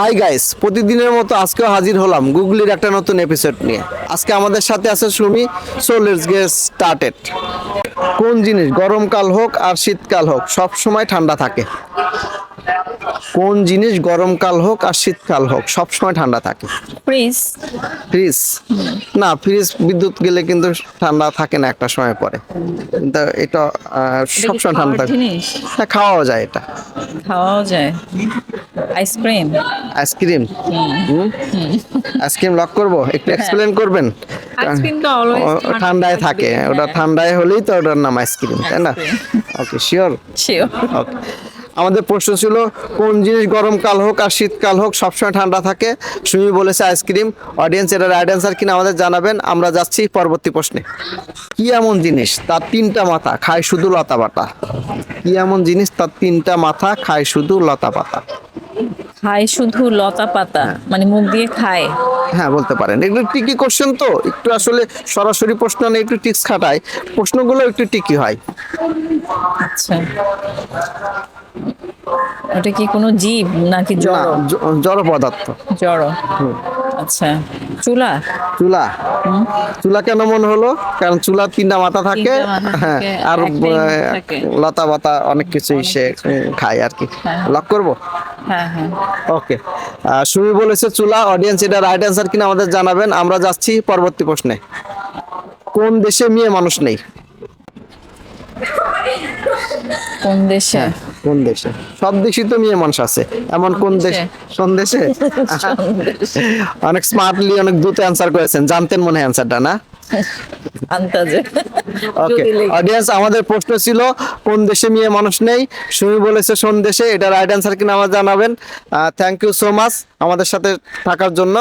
Hi guys, প্রতিদিনের মতো আজকেও হাজির হলাম গুগলির একটা নতুন এপিসোড নিয়ে। আজকে আমাদের সাথে আছে Sumi. So let's get started. কোন জিনিস গরমকাল হোক আর শীতকাল হোক সব সময় ঠান্ডা থাকে? কোন জিনিস গরমকাল হোক আর শীতকাল হোক সব সময় ঠান্ডা থাকে? ফ্রিজ। ফ্রিজ? না, ফ্রিজ বিদ্যুৎ গেলে কিন্তু ঠান্ডা থাকে না একটা সময় পরে। কিন্তু এটা সবসময় ঠান্ডা থাকে। জিনিস হ্যাঁ, খাওয়াও যায় এটা। খাওয়াও যায়। আইসক্রিম। আইসক্রিম? আইসক্রিম লক করবো? একটু এক্সপ্লেন করবেন? আইসক্রিম তো অলওয়েজ ঠান্ডায় থাকে, ওটা ঠান্ডায় হলেই তো ওটার নাম আইসক্রিম, তাই না? ওকে, শিওর। শিওর। ওকে, আমাদের প্রশ্ন ছিল কোন জিনিস গরমকাল হোক আর শীতকাল হোক সবসময় ঠান্ডা থাকে। সুমি বলেছে আইসক্রিম। অডিয়েন্স এটা রাইট অ্যান্সার কিনা আমাদের জানাবেন। আমরা যাচ্ছি পরবর্তী প্রশ্নে। কি এমন জিনিস তার তিনটা মাথা খায় শুধু লতা পাতা? কি এমন জিনিস তার তিনটা মাথা খায় শুধু লতা পাতা? খায় শুধু লতা পাতা, মানে মুখ দিয়ে খায়। হ্যাঁ, বলতে পারেন। একটু ট্রিকি কোশ্চেন তো, একটু আসলে সরাসরি প্রশ্ন না, একটু টিক্স খাটায়, প্রশ্নগুলো একটু ট্রিকি হয়। আচ্ছা, ওটা কি কোনো জীব নাকি না, জড়? জড় পদার্থ। জড়। আচ্ছা, চুলা। চুলা? চুলা কেন মনে হলো? কারণ চুলা তিনটা মাথা থাকে। তিনটা মাথা হ্যাঁ, থাকে, আর একটাই মুখ থাকে। লতা পাতা অনেক কিছুই সে খায় আর কি। হ্যাঁ। লক করবো? হ্যাঁ হ্যাঁ। ওকে, সুমি বলেছে চুলা। অডিয়েন্স এটা রাইট অ্যান্সার কিনা আমাদের জানাবেন। আমরা যাচ্ছি পরবর্তী প্রশ্নে। কোন দেশে মেয়ে মানুষ নেই? কোন দেশে? কোন দেশে? সব দেশই তো মেয়ে মানুষ আছে, এমন কোন দেশ? কোন দেশে? অনেক স্মার্টলি, অনেক দ্রুত অ্যান্সার করেছেন, জানতেন মনে হয় অ্যান্সারটা, না? আন্তাজে। ওকে, যদি লিখি। অডিয়েন্স আমাদের প্রশ্ন ছিল কোন দেশে মেয়ে মানুষ নেই। সুমি বলেছে কোন দেশে। এটা রাইট অ্যান্সার কিনা আমাদের জানাবেন। থ্যাংক ইউ সো মাচ আমাদের সাথে থাকার জন্য।